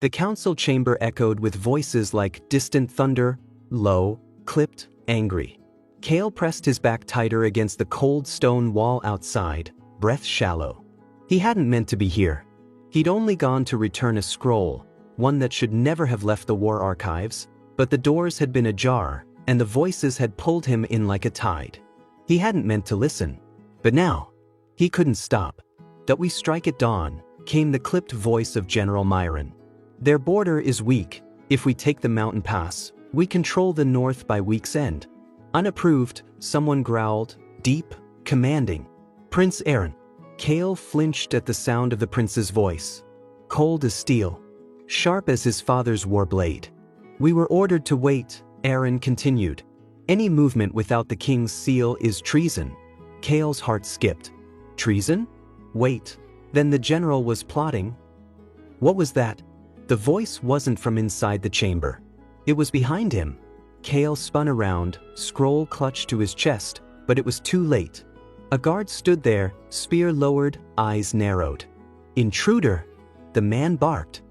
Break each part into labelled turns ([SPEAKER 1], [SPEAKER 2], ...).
[SPEAKER 1] The council chamber echoed with voices like distant thunder, low, clipped, angry. Kael pressed his back tighter against the cold stone wall outside, breath shallow. He hadn't meant to be here. He'd only gone to return a scroll, one that should never have left the war archives, but the doors had been ajar, and the voices had pulled him in like a tide. He hadn't meant to listen. But now, he couldn't stop. "That we strike at dawn," came the clipped voice of General Myron. "Their border is weak. If we take the mountain pass, we control the north by week's end." Unapproved, someone growled, deep, commanding. "Prince Aeren." Kael flinched at the sound of the prince's voice. Cold as steel, sharp as his father's war blade. "We were ordered to wait," Aeren continued. "Any movement without the king's seal is treason." Kael's heart skipped. Treason? Wait, then the general was plotting? What was that? The voice wasn't from inside the chamber. It was behind him. Kael spun around, scroll clutched to his chest, but it was too late. A guard stood there, spear lowered, eyes narrowed. "Intruder!" The man barked.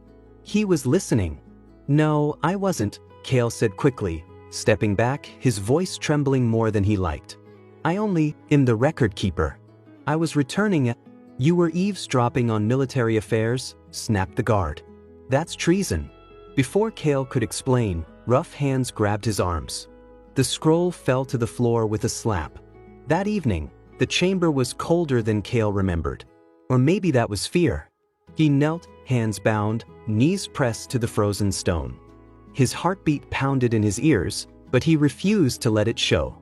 [SPEAKER 1] He was listening. "No, I wasn't," Kael said quickly, stepping back, his voice trembling more than he liked. "I only am the record keeper. I was returning a—" "You were eavesdropping on military affairs," snapped the guard. "That's treason." Before Kael could explain, rough hands grabbed his arms. The scroll fell to the floor with a slap. That evening, the chamber was colder than Kael remembered. Or maybe that was fear. He knelt, hands bound, knees pressed to the frozen stone. His heartbeat pounded in his ears, but he refused to let it show.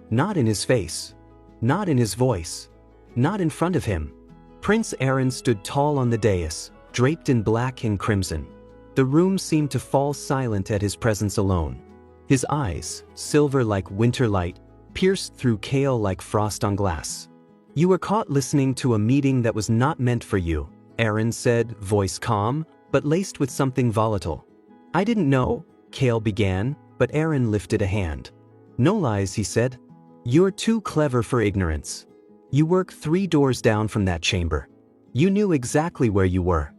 [SPEAKER 1] Not in his face. Not in his voice. Not in front of him. Prince Aeren stood tall on the dais, draped in black and crimson. The room seemed to fall silent at his presence alone. His eyes, silver like winter light, pierced through Kael like frost on glass. "You were caught listening to a meeting that was not meant for you," Aeren said, voice calm, but laced with something volatile. "I didn't know," Kael began, but Aeren lifted a hand. "No lies," he said. "You're too clever for ignorance. You work 3 doors down from that chamber. You knew exactly where you were."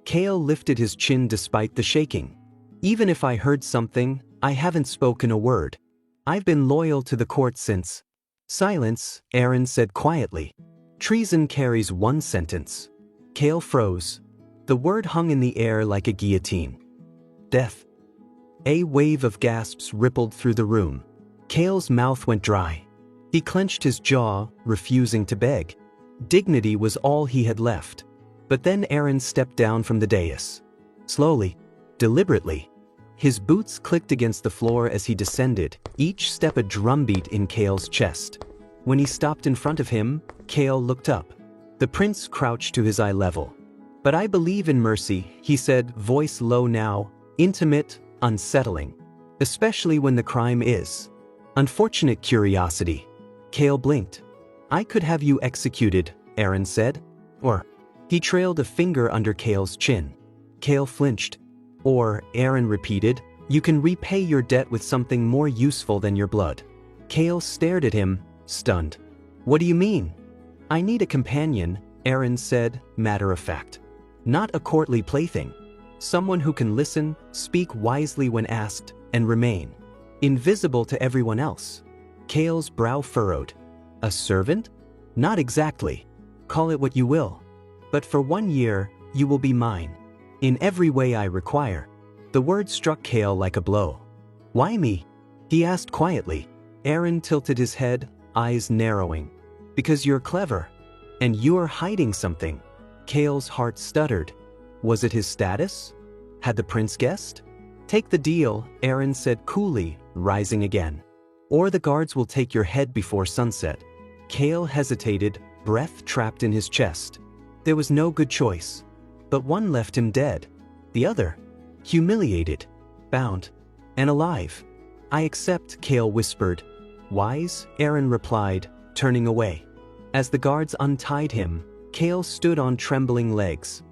[SPEAKER 1] Kael lifted his chin despite the shaking. "Even if I heard something, I haven't spoken a word. I've been loyal to the court since." "Silence," Aeren said quietly. "Treason carries 1 sentence." Kael froze. The word hung in the air like a guillotine. "Death." A wave of gasps rippled through the room. Kael's mouth went dry. He clenched his jaw, refusing to beg. Dignity was all he had left. But then Aeren stepped down from the dais. Slowly, deliberately. His boots clicked against the floor as he descended, each step a drumbeat in Kael's chest. When he stopped in front of him, Kael looked up. The prince crouched to his eye level. "But I believe in mercy," he said, voice low now, intimate, unsettling. "Especially when the crime is unfortunate curiosity." Kael blinked. "I could have you executed," Aeren said. "Or—" He trailed a finger under Kael's chin. Kael flinched. "Or," Aeren repeated, "you can repay your debt with something more useful than your blood." Kael stared at him, stunned. "What do you mean?" "I need a companion," Aeren said, matter of fact. "Not a courtly plaything. Someone who can listen, speak wisely when asked, and remain invisible to everyone else." Kael's brow furrowed. "A servant?" "Not exactly. Call it what you will. But for 1 year, you will be mine. In every way I require." The word struck Kael like a blow. "Why me?" he asked quietly. Aeren tilted his head, eyes narrowing. "Because you're clever. And you're hiding something." Kael's heart stuttered. Was it his status? Had the prince guessed? "Take the deal," Aeren said coolly, rising again. "Or the guards will take your head before sunset." Kael hesitated, breath trapped in his chest. There was no good choice. But one left him dead. The other, humiliated, bound, and alive. "I accept," Kael whispered. "Wise," Aeren replied, turning away. As the guards untied him, Kael stood on trembling legs.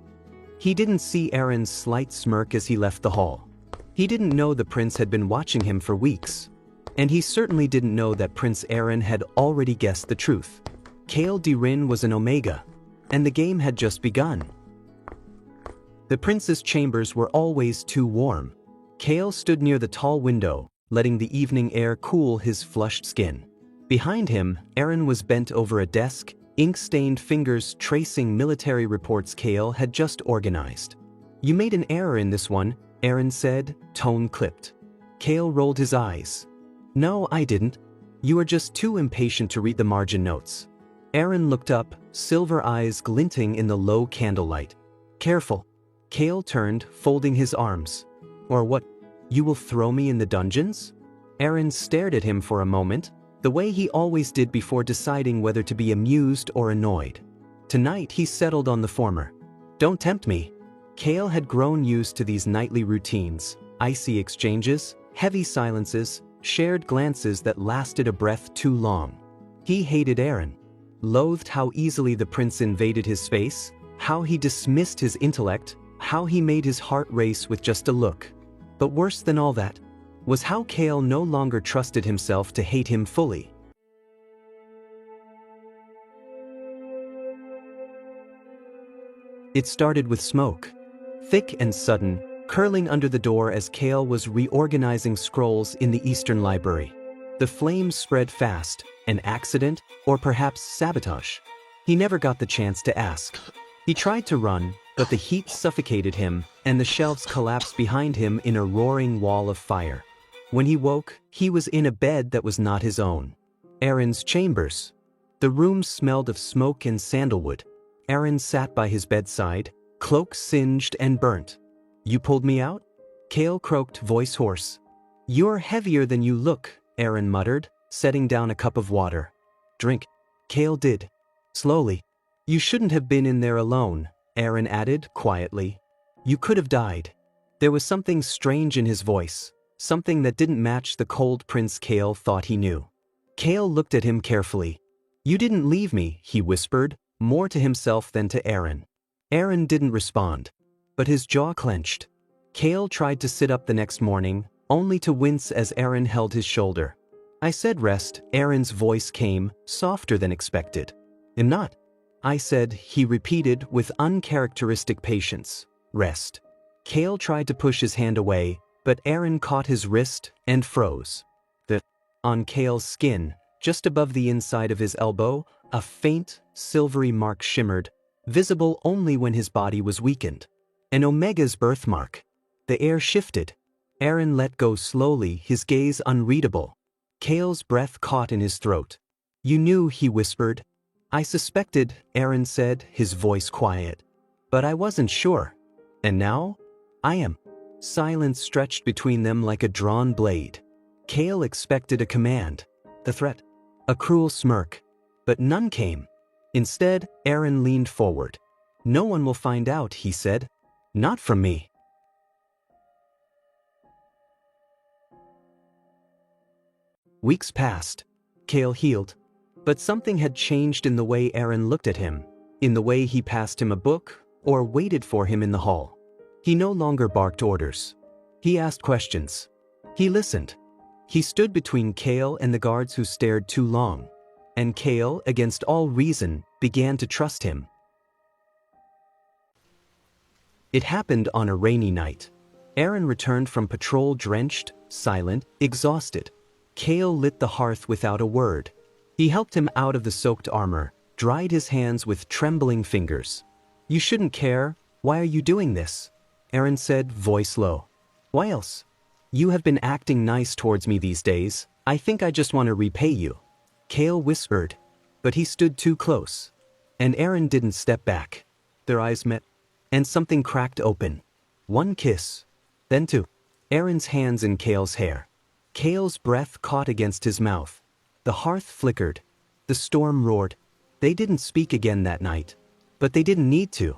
[SPEAKER 1] He didn't see Aeren's slight smirk as he left the hall. He didn't know the prince had been watching him for weeks. And he certainly didn't know that Prince Aeren had already guessed the truth. Kael was an Omega, and the game had just begun. The prince's chambers were always too warm. Kael stood near the tall window, letting the evening air cool his flushed skin. Behind him, Aeren was bent over a desk, ink-stained fingers tracing military reports Kael had just organized. "You made an error in this one," Aeren said, tone clipped. Kael rolled his eyes. "No, I didn't. You are just too impatient to read the margin notes." Aeren looked up, silver eyes glinting in the low candlelight. "Careful." Kael turned, folding his arms. "Or what? You will throw me in the dungeons?" Aeren stared at him for a moment, the way he always did before deciding whether to be amused or annoyed. Tonight he settled on the former. "Don't tempt me." Kael had grown used to these nightly routines, icy exchanges, heavy silences, shared glances that lasted a breath too long. He hated Aeren, loathed how easily the prince invaded his space, how he dismissed his intellect, how he made his heart race with just a look. But worse than all that was how Kael no longer trusted himself to hate him fully. It started with smoke, thick and sudden, curling under the door as Kael was reorganizing scrolls in the Eastern Library. The flames spread fast, an accident, or perhaps sabotage. He never got the chance to ask. He tried to run, but the heat suffocated him, and the shelves collapsed behind him in a roaring wall of fire. When he woke, he was in a bed that was not his own. Aeren's chambers. The room smelled of smoke and sandalwood. Aeren sat by his bedside, cloak singed and burnt. "You pulled me out?" Kael croaked, voice hoarse. "You're heavier than you look," Aeren muttered, setting down a cup of water. "Drink." Kael did. Slowly. "You shouldn't have been in there alone," Aeren added, quietly. "You could have died." There was something strange in his voice, something that didn't match the cold Prince Kael thought he knew. Kael looked at him carefully. "You didn't leave me," he whispered, more to himself than to Aeren. Aeren didn't respond, but his jaw clenched. Kael tried to sit up the next morning, only to wince as Aeren held his shoulder. "I said rest," Aeren's voice came, softer than expected. "I'm not." "I said," he repeated with uncharacteristic patience, "rest." Kael tried to push his hand away, but Aeren caught his wrist and froze. On Kael's skin, just above the inside of his elbow, a faint, silvery mark shimmered, visible only when his body was weakened. An Omega's birthmark. The air shifted. Aeren let go slowly, his gaze unreadable. Kael's breath caught in his throat. "You knew," he whispered. "I suspected," Aeren said, his voice quiet. "But I wasn't sure. And now? I am." Silence stretched between them like a drawn blade. Kael expected a command, the threat, a cruel smirk. But none came. Instead, Aeren leaned forward. "No one will find out," he said. "Not from me." Weeks passed. Kael healed. But something had changed in the way Aeren looked at him, in the way he passed him a book, or waited for him in the hall. He no longer barked orders. He asked questions. He listened. He stood between Kael and the guards who stared too long. And Kael, against all reason, began to trust him. It happened on a rainy night. Aeren returned from patrol drenched, silent, exhausted. Kael lit the hearth without a word. He helped him out of the soaked armor, dried his hands with trembling fingers. "You shouldn't care. Why are you doing this?" Aeren said, voice low. "Why else? You have been acting nice towards me these days. I think I just want to repay you." Kael whispered, but he stood too close. And Aeren didn't step back. Their eyes met, and something cracked open. One kiss, then two. Aeren's hands in Kael's hair. Kael's breath caught against his mouth. The hearth flickered. The storm roared. They didn't speak again that night, but they didn't need to.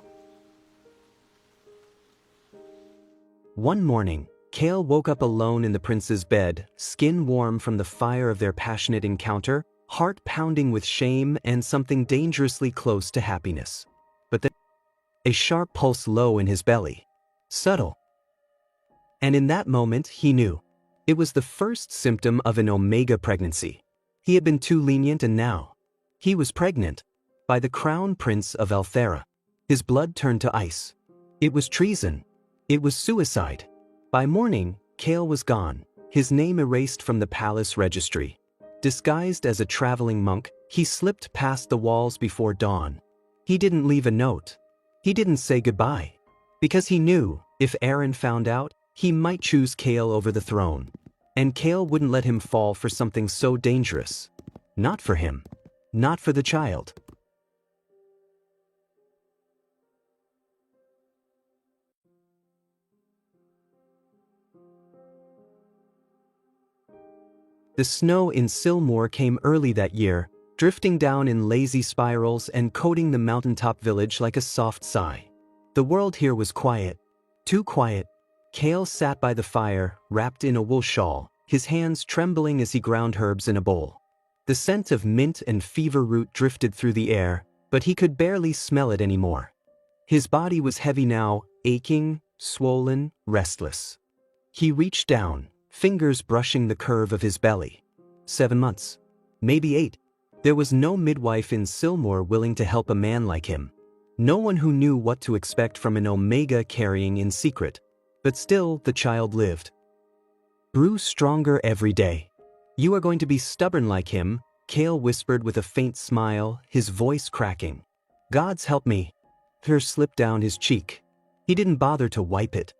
[SPEAKER 1] One morning, Kael woke up alone in the prince's bed, skin warm from the fire of their passionate encounter, heart pounding with shame and something dangerously close to happiness. But then, a sharp pulse low in his belly. Subtle. And in that moment, he knew. It was the first symptom of an Omega pregnancy. He had been too lenient, and now he was pregnant by the crown prince of Elthera. His blood turned to ice. It was treason. It was suicide. By morning, Kael was gone, his name erased from the palace registry. Disguised as a traveling monk, he slipped past the walls before dawn. He didn't leave a note. He didn't say goodbye. Because he knew, if Aeren found out, he might choose Kael over the throne. And Kael wouldn't let him fall for something so dangerous. Not for him. Not for the child. The snow in Silmore came early that year, drifting down in lazy spirals and coating the mountaintop village like a soft sigh. The world here was quiet. Too quiet. Kael sat by the fire, wrapped in a wool shawl, his hands trembling as he ground herbs in a bowl. The scent of mint and fever root drifted through the air, but he could barely smell it anymore. His body was heavy now, aching, swollen, restless. He reached down, fingers brushing the curve of his belly. 7 months. Maybe 8. There was no midwife in Silmore willing to help a man like him. No one who knew what to expect from an Omega carrying in secret. But still, the child lived. Grew stronger every day. You are going to be stubborn like him, Kael whispered with a faint smile, his voice cracking. Gods help me. Tear slipped down his cheek. He didn't bother to wipe it.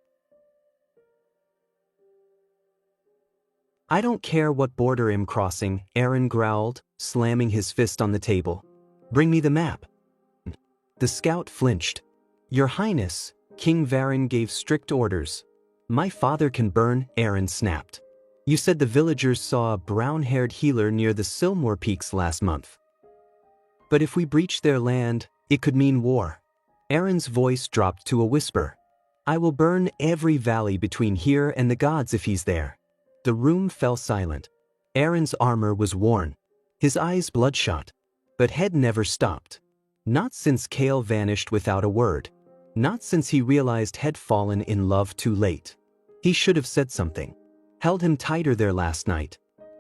[SPEAKER 1] I don't care what border I'm crossing, Aeren growled, slamming his fist on the table. Bring me the map. The scout flinched. Your Highness, King Varen gave strict orders. My father can burn, Aeren snapped. You said the villagers saw a brown-haired healer near the Silmore Peaks last month. But if we breach their land, it could mean war. Aeren's voice dropped to a whisper. I will burn every valley between here and the gods if he's there. The room fell silent. Aeren's armor was worn, his eyes bloodshot, but head never stopped. Not since Kael vanished without a word. Not since he realized he'd fallen in love too late. He should have said something. Held him tighter there last night.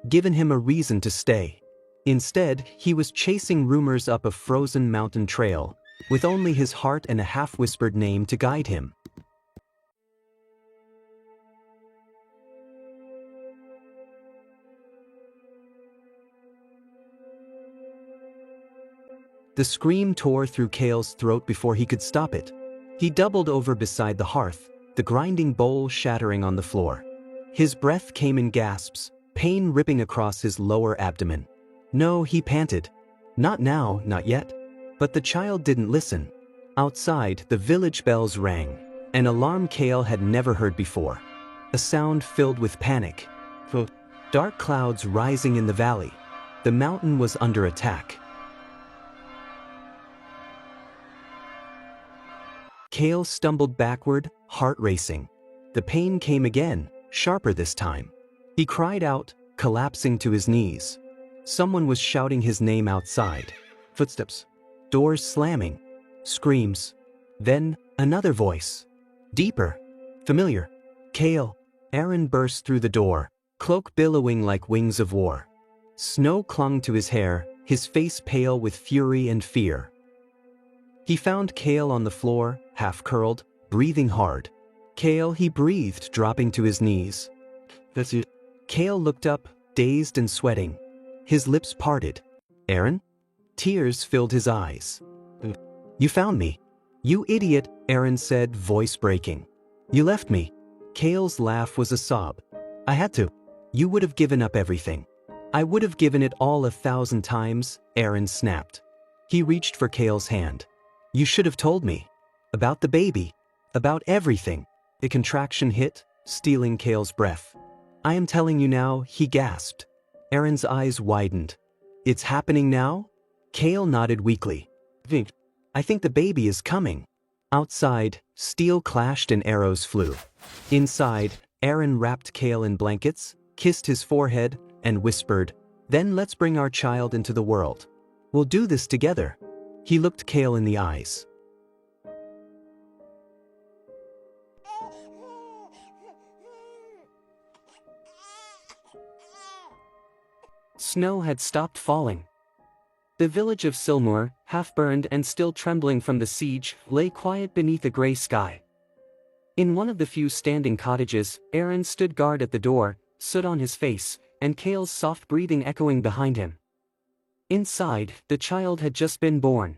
[SPEAKER 1] Given him a reason to stay. Instead, he was chasing rumors up a frozen mountain trail, with only his heart and a half-whispered name to guide him. The scream tore through Kael's throat before he could stop it. He doubled over beside the hearth, the grinding bowl shattering on the floor. His breath came in gasps, pain ripping across his lower abdomen. No, he panted. Not now, not yet. But the child didn't listen. Outside, the village bells rang, an alarm Kael had never heard before. A sound filled with panic. Dark clouds rising in the valley. The mountain was under attack. Kael stumbled backward, heart racing. The pain came again, sharper this time. He cried out, collapsing to his knees. Someone was shouting his name outside. Footsteps. Doors slamming. Screams. Then, another voice. Deeper. Familiar. Kael. Aeren burst through the door, cloak billowing like wings of war. Snow clung to his hair, his face pale with fury and fear. He found Kael on the floor, half-curled, breathing hard. Kael, he breathed, dropping to his knees. That's it. Kael looked up, dazed and sweating. His lips parted. Aeren? Tears filled his eyes. You found me. You idiot, Aeren said, voice breaking. You left me. Kael's laugh was a sob. I had to. You would have given up everything. I would have given it all 1,000 times, Aeren snapped. He reached for Kael's hand. You should have told me. About the baby. About everything. A contraction hit, stealing Kael's breath. I am telling you now, he gasped. Aeren's eyes widened. It's happening now? Kael nodded weakly. I think the baby is coming. Outside, steel clashed and arrows flew. Inside, Aeren wrapped Kael in blankets, kissed his forehead, and whispered, Then let's bring our child into the world. We'll do this together. He looked Kael in the eyes. Snow had stopped falling. The village of Silmore, half burned and still trembling from the siege, lay quiet beneath a gray sky. In one of the few standing cottages, Aeren stood guard at the door, soot on his face, and Kael's soft breathing echoing behind him. Inside, the child had just been born.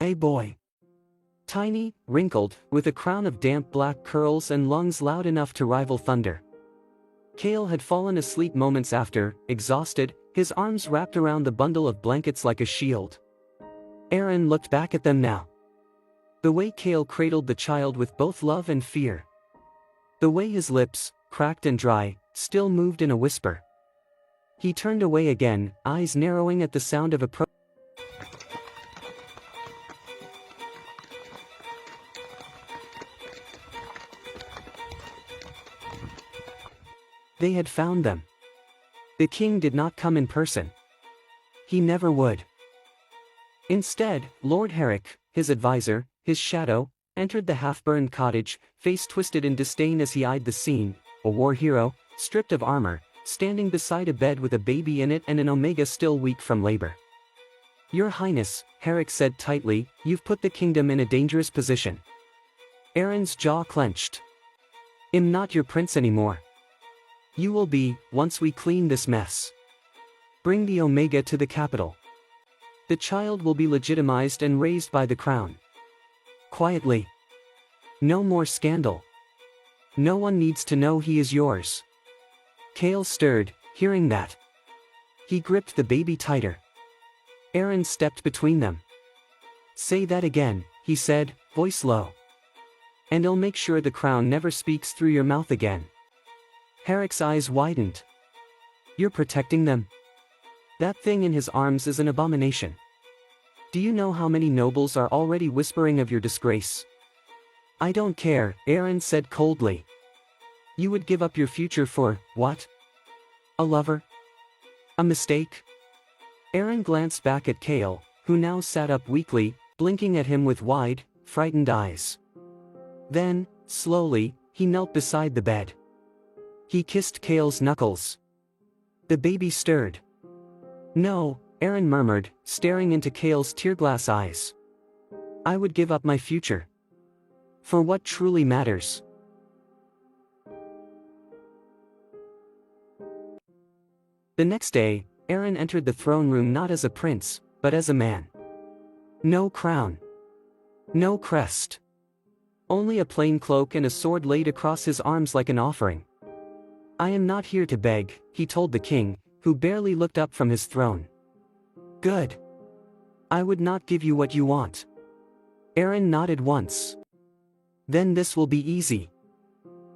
[SPEAKER 1] A boy. Tiny, wrinkled, with a crown of damp black curls and lungs loud enough to rival thunder. Kael had fallen asleep moments after, exhausted, his arms wrapped around the bundle of blankets like a shield. Aeren looked back at them now. The way Kael cradled the child with both love and fear. The way his lips, cracked and dry, still moved in a whisper. He turned away again, eyes narrowing at the sound of approach. They had found them. The king did not come in person. He never would. Instead, Lord Herrick, his advisor, his shadow, entered the half-burned cottage, face twisted in disdain as he eyed the scene, a war hero, stripped of armor, standing beside a bed with a baby in it and an Omega still weak from labor. "Your Highness," Herrick said tightly, "you've put the kingdom in a dangerous position." Aeren's jaw clenched. "I'm not your prince anymore. You will be, once we clean this mess. Bring the Omega to the capital. The child will be legitimized and raised by the crown. Quietly. No more scandal. No one needs to know he is yours." Kael stirred, hearing that. He gripped the baby tighter. Aeren stepped between them. "Say that again," he said, voice low. "And I'll make sure the crown never speaks through your mouth again." Herrick's eyes widened. "You're protecting them? That thing in his arms is an abomination. Do you know how many nobles are already whispering of your disgrace?" "I don't care," Aeren said coldly. "You would give up your future for, what? A lover? A mistake?" Aeren glanced back at Kael, who now sat up weakly, blinking at him with wide, frightened eyes. Then, slowly, he knelt beside the bed. He kissed Kael's knuckles. The baby stirred. "No," Aeren murmured, staring into Kael's tearglass eyes. "I would give up my future. For what truly matters." The next day, Aeren entered the throne room not as a prince, but as a man. No crown. No crest. Only a plain cloak and a sword laid across his arms like an offering. "I am not here to beg," he told the king, who barely looked up from his throne. "Good. I would not give you what you want." Aeren nodded once. "Then this will be easy."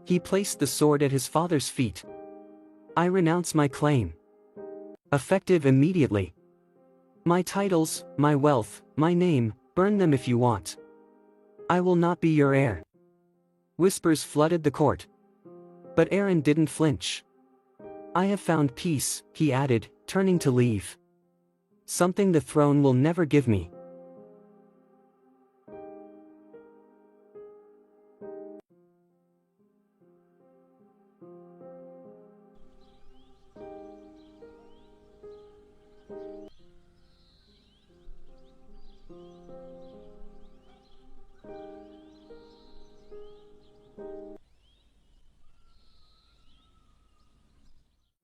[SPEAKER 1] He placed the sword at his father's feet. "I renounce my claim. Effective immediately. My titles, my wealth, my name, burn them if you want. I will not be your heir." Whispers flooded the court. But Aeren didn't flinch. "I have found peace," he added, turning to leave. "Something the throne will never give me."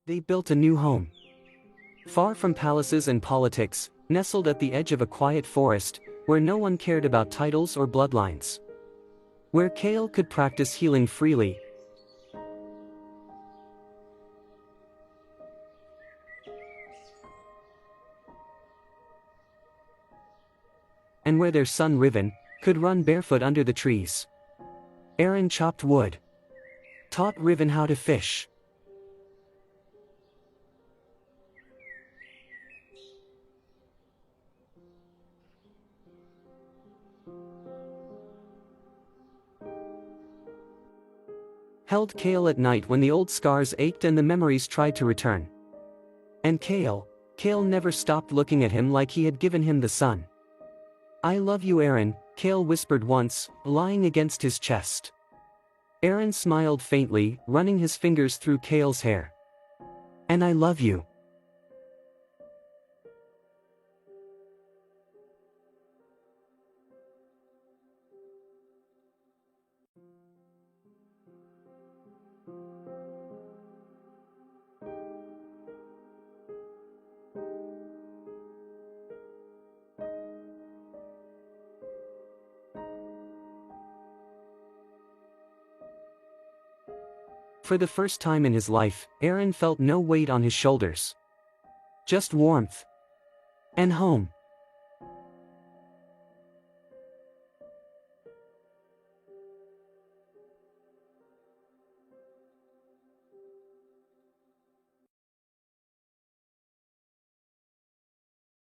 [SPEAKER 1] They built a new home. Far from palaces and politics, nestled at the edge of a quiet forest, where no one cared about titles or bloodlines. Where Kael could practice healing freely. And where their son Riven could run barefoot under the trees. Aeren chopped wood. Taught Riven how to fish. Held Kael at night when the old scars ached and the memories tried to return. And Kael never stopped looking at him like he had given him the sun. "I love you, Aeren," Kael whispered once, lying against his chest. Aeren smiled faintly, running his fingers through Kael's hair. "And I love you." For the first time in his life, Aeren felt no weight on his shoulders. Just warmth. And home.